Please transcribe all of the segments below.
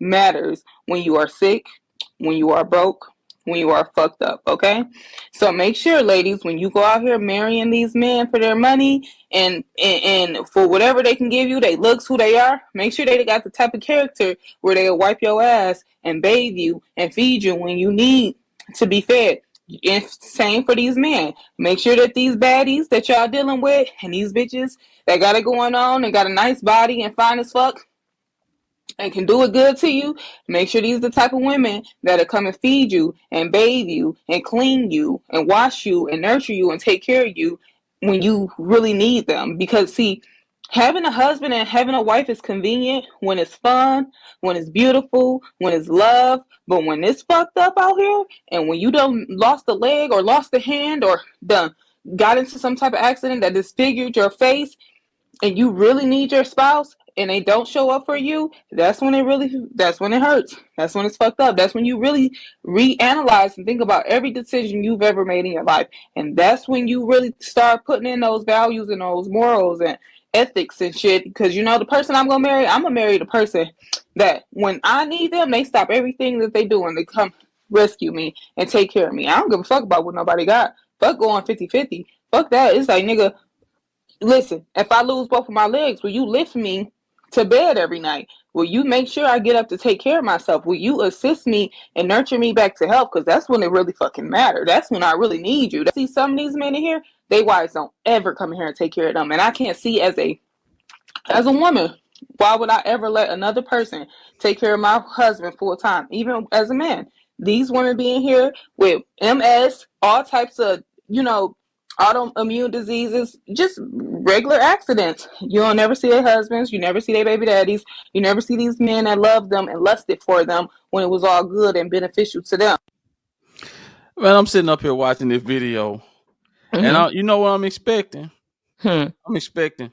matters when you are sick, when you are broke, when you are fucked up, okay? So make sure, ladies, when you go out here marrying these men for their money and for whatever they can give you, they looks who they are, make sure they got the type of character where they'll wipe your ass and bathe you and feed you when you need to be fed. And same for these men. Make sure that these baddies that y'all dealing with and these bitches that got it going on and got a nice body and fine as fuck and can do it good to you, make sure these are the type of women that'll come and feed you and bathe you and clean you and wash you and nurture you and take care of you when you really need them. Because see, having a husband and having a wife is convenient when it's fun, when it's beautiful, when it's love. But when it's fucked up out here and when you done lost a leg or lost a hand or done got into some type of accident that disfigured your face and you really need your spouse and they don't show up for you, that's when it hurts. That's when it's fucked up. That's when you really reanalyze and think about every decision you've ever made in your life. And that's when you really start putting in those values and those morals and ethics and shit. Because you know the person I'm gonna marry the person that when I need them, they stop everything that they do and they come rescue me and take care of me. I don't give a fuck about what nobody got. Fuck going 50-50. Fuck that. It's like, nigga, listen, if I lose both of my legs, will you lift me to bed every night? Will you make sure I get up to take care of myself? Will you assist me and nurture me back to health? Because that's when it really fucking matters. That's when I really need you. See, some of these men in here, they wives don't ever come in here and take care of them. And I can't see as a woman, why would I ever let another person take care of my husband full time, even as a man? These women being here with MS, all types of, autoimmune diseases, just regular accidents. You'll never see their husbands, you never see their baby daddies, you never see these men that loved them and lusted for them when it was all good and beneficial to them. Man, I'm sitting up here watching this video, and Mm-hmm. you know what I'm expecting? Hmm. I'm expecting,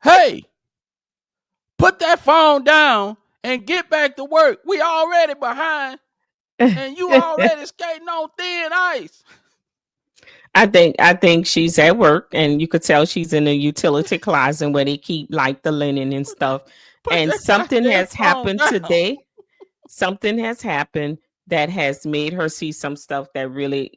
hey, put that phone down and get back to work. We already behind, and you already skating on thin ice. I think she's at work, and you could tell she's in a utility closet where they keep like the linen and Put that, stuff. put And that something goddamn has phone happened down. today. Something has happened that has made her see some stuff that really,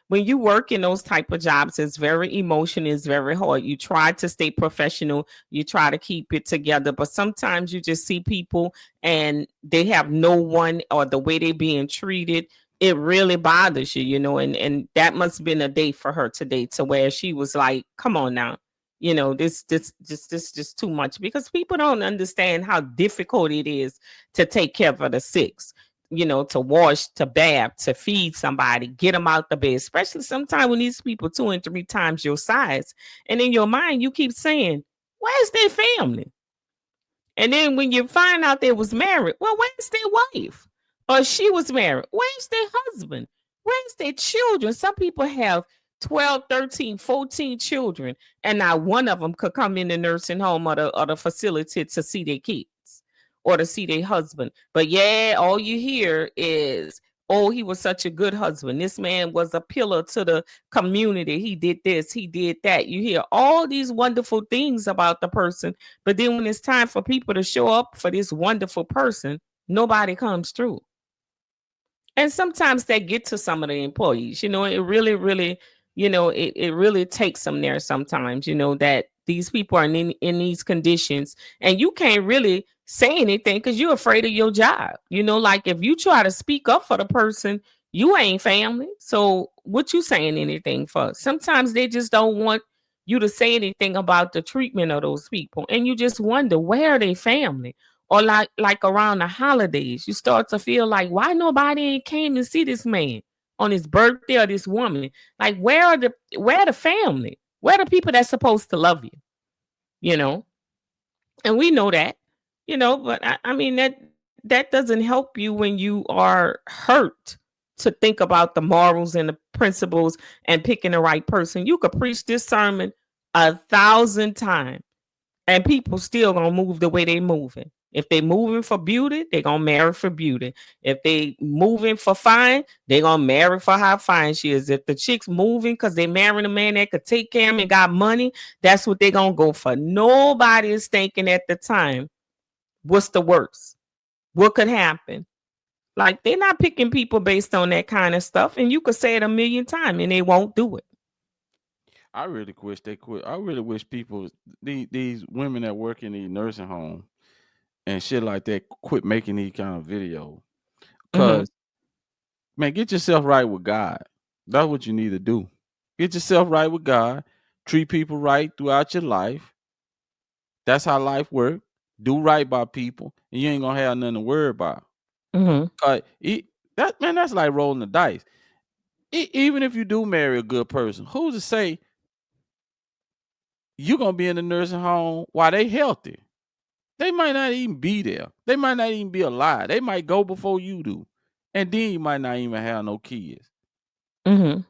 when you work in those type of jobs, it's very emotional, it's very hard. You try to stay professional, you try to keep it together, but sometimes you just see people and they have no one, or the way they're being treated, it really bothers you, and that must have been a day for her today, to where she was like, come on now. This just too much, because people don't understand how difficult it is to take care of the sick, to wash, to bath, to feed somebody, get them out the bed, especially sometimes when these people 2 and 3 times your size. And in your mind, you keep saying, where's their family? And then when you find out they was married, well, where's their wife? Or she was married, where's their husband? Where's their children? Some people have 12, 13, 14 children, and not one of them could come in the nursing home or the facility to see their kids or to see their husband. But yeah, all you hear is, oh, he was such a good husband. This man was a pillar to the community. He did this, he did that. You hear all these wonderful things about the person, but then when it's time for people to show up for this wonderful person, nobody comes through. And sometimes they get to some of the employees, it really, really, it really takes them there sometimes, that these people are in these conditions, and you can't really say anything because you're afraid of your job. Like if you try to speak up for the person, you ain't family. So what you saying anything for? Sometimes they just don't want you to say anything about the treatment of those people. And you just wonder, where are they family? Or like around the holidays, you start to feel like, why nobody ain't came to see this man on his birthday, or this woman? Like, where are the family? Where are the people that's supposed to love you? You know, and we know that, but I mean that doesn't help you when you are hurt, to think about the morals and the principles and picking the right person. You could preach this sermon 1,000 times, and people still gonna move the way they moving. If they moving for beauty, they gonna marry for beauty. If they moving for fine, they gonna marry for how fine she is. If the chick's moving because they marrying a man that could take care of them and got money, that's what they gonna go for. Nobody is thinking at the time, what's the worst? What could happen? Like they're not picking people based on that kind of stuff, and you could say it a million times and they won't do it. I really wish they quit. I really wish people, these women that work in these nursing homes and shit like that, quit making these kind of videos. Mm-hmm. Cause man, get yourself right with God. That's what you need to do. Get yourself right with God. Treat people right throughout your life. That's how life works. Do right by people, and you ain't gonna have nothing to worry about. Mm-hmm. That man, that's like rolling the dice. Even if you do marry a good person, who's to say you're gonna be in the nursing home while they healthy? They might not even be there. They might not even be alive. They might go before you do, and then you might not even have no kids. Mm-hmm.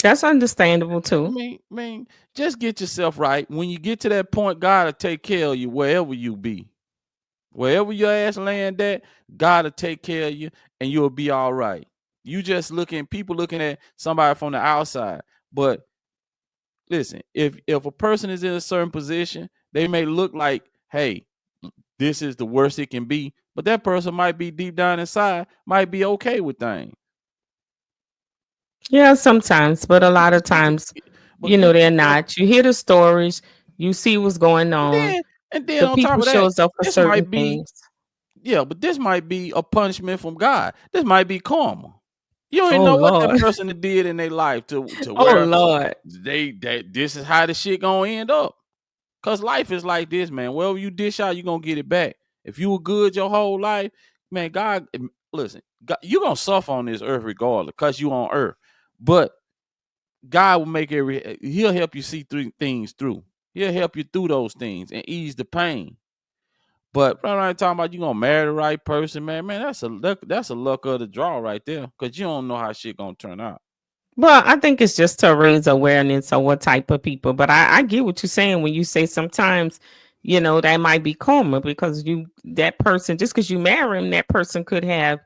That's understandable too. Man, just get yourself right. When you get to that point, God will take care of you wherever you be. Wherever your ass land at, God will take care of you and you'll be all right. You just people looking at somebody from the outside. But listen, if a person is in a certain position, they may look like, hey, this is the worst it can be. But that person might be deep down inside, might be okay with things. Yeah, sometimes, but a lot of Get your, times, but get they're yourself not. You hear the stories, you see what's going and on. then and then The on top people of that, shows up for this certain might be things. yeah, but this might be a punishment from God. This might be karma. You don't even Oh know what that Lord. person did in their life to Oh where Lord. this is how the shit gonna end up. Cause life is like this, man. Wherever you dish out, you gonna get it back. If you were good your whole life, man, listen, God, you gonna suffer on this earth regardless, cause you on earth. But God will he'll help you see through things through. He'll help you through those things and ease the pain. But right now, talking about you gonna marry the right person, man. Man, that's a luck of the draw right there, cause you don't know how shit gonna turn out. Well, I think it's just to raise awareness of what type of people. But I get what you're saying when you say sometimes, that might be karma because that person, just because you marry him, that person could have,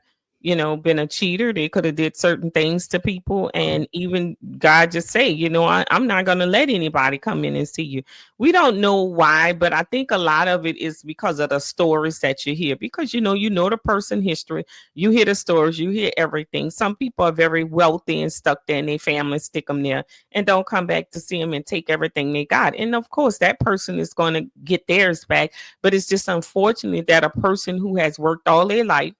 been a cheater. They could have did certain things to people. And even God just say, I'm not going to let anybody come in and see you. We don't know why, but I think a lot of it is because of the stories that you hear, because, you know the person history. You hear the stories, you hear everything. Some people are very wealthy and stuck there, and their family stick them there and don't come back to see them and take everything they got. And of course, that person is going to get theirs back. But it's just unfortunate that a person who has worked all their life,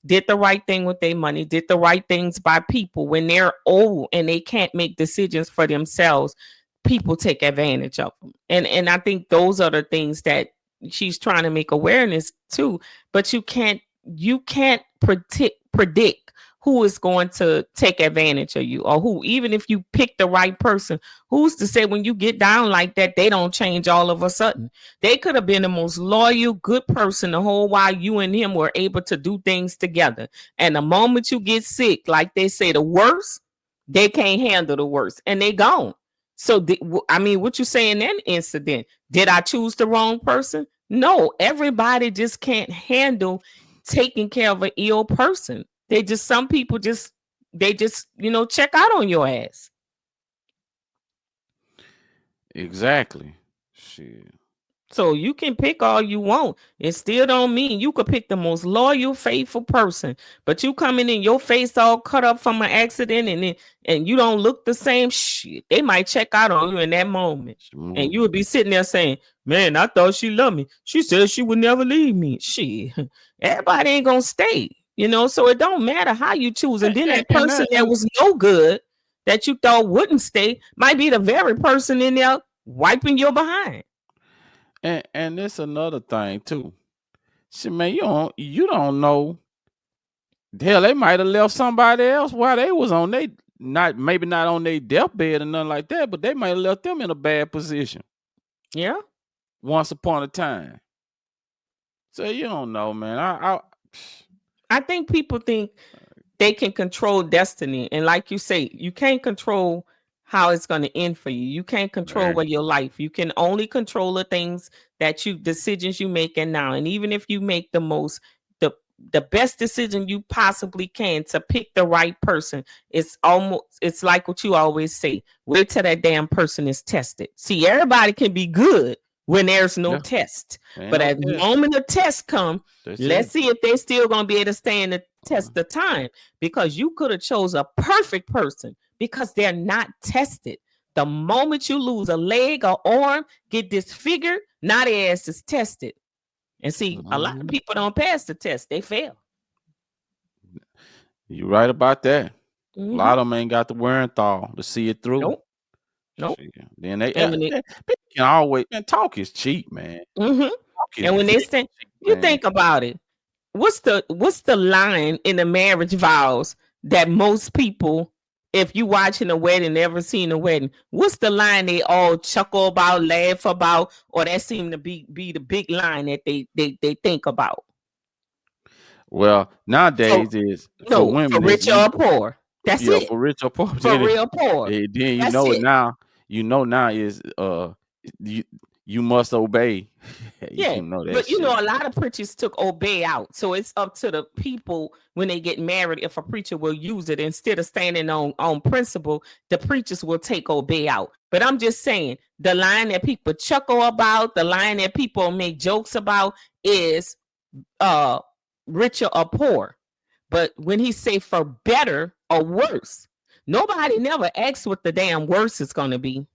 did the right thing with their money, did the right things by people, when they're old and they can't make decisions for themselves, people take advantage of them. And I think those are the things that she's trying to make awareness to. But you can't predict who is going to take advantage of you, or who, even if you pick the right person, who's to say when you get down like that they don't change all of a sudden? They could have been the most loyal, good person the whole while you and him were able to do things together. And the moment you get sick, like they say, the worst, they can't handle the worst and they gone. So, I mean, what you say in that incident? Did I choose the wrong person? No, everybody just can't handle taking care of an ill person. Some people check out on your ass. Exactly. Shit. So you can pick all you want. It still don't mean you could pick the most loyal, faithful person. But you coming in your face all cut up from an accident, and you don't look the same. Shit, they might check out on you in that moment, and you would be sitting there saying, "Man, I thought she loved me. She said she would never leave me." Shit, everybody ain't gonna stay. So it don't matter how you choose. And then And, that and person that that and was no good, that you thought wouldn't stay, might be the very person in there wiping your behind. and it's another thing too. Shit, man, you don't know. Hell, they might have left somebody else while they was on they not on their deathbed or nothing like that, but they might have left them in a bad position Yeah. once upon a time. So you don't know, man. I think people think they can control destiny. And like you say, you can't control how it's going to end for you. You can't control Man. your life. You can only control the things decisions you make and now. And even if you make the the best decision you possibly can to pick the right person, it's like what you always say. Wait till that damn person is tested. See, everybody can be good when there's no Yeah. test. Ain't But no at the test. moment the test come, That's let's it. see if they still gonna be able to stand the test of time, because you could have chose a perfect person because they're not tested. The moment you lose a leg or arm, get disfigured, now their ass is tested. And see, a lot of people don't pass the test; they fail. You right about that. A lot Mm-hmm. of them ain't got the wherewithal to see it through. Nope, nope. Shit. Then they And when it, can always, man, talk is cheap, man. mm-hmm. Talk is and when they very stand, cheap, you man. think about it. What's the line in the marriage vows that most people, if you watching a wedding, never seen a wedding, what's the line they all chuckle about, laugh about, or that seem to be the big line that they think about? Well, For nowadays is for no, for women is rich or poor. That's yeah, it. for rich or poor. For real poor. Then you That's know it it. now. You know now is you you must obey. Yeah, You know that but shit. a lot of preachers took obey out. So it's up to the people when they get married if a preacher will use it instead of standing on principle. The preachers will take obey out. But I'm just saying the line that people chuckle about, the line that people make jokes about is uh richer or poor. But when he say for better or worse, nobody never asks what the damn worse is going to be.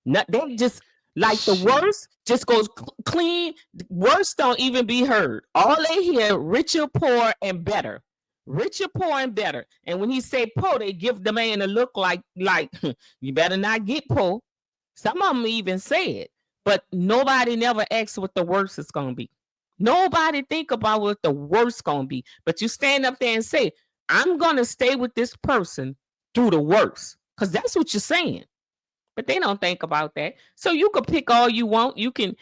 Not, they just like the Shit. worst just goes clean. Worst don't even be heard. All they hear richer, poor, and better. Richer, poor, and better. And when he say poor, they give the man a look like you better not get poor. Some of them even say it, but nobody never asks what the worst is gonna be. Nobody think about what the worst gonna be. But you stand up there and say, "I'm gonna stay with this person through the worst," because that's what you're saying. But they don't think about that. So you can pick all you want. You can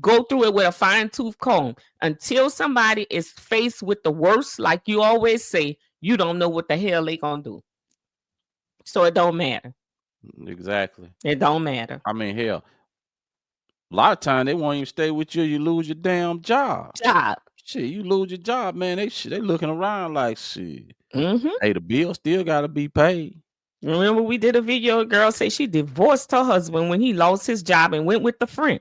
go through it with a fine tooth comb until somebody is faced with the worst. Like you always say, you don't know what the hell they gonna do. So it don't matter. Exactly. It don't matter. I mean, hell, a lot of time they won't even stay with you. You lose your damn job. Job. Shit, you lose your job, man. They looking around like shit. Mm-hmm. Hey, the bill still gotta be paid. Remember we did a video. A girl say she divorced her husband when he lost his job and went with the friend.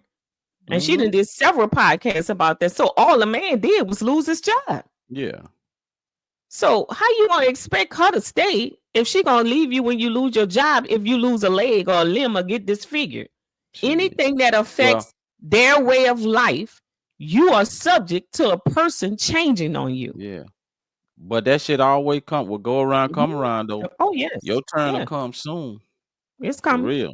And she done did several podcasts about that. So all the man did was lose his job. Yeah. So how you gonna expect her to stay if she gonna leave you when you lose your job, if you lose a leg or a limb or get disfigured? Shit. Anything that affects their way of life, you are subject to a person changing on you. Yeah. But that shit always will go around, come around though. Oh yes. Your turn Yeah. will come soon. It's For coming. real.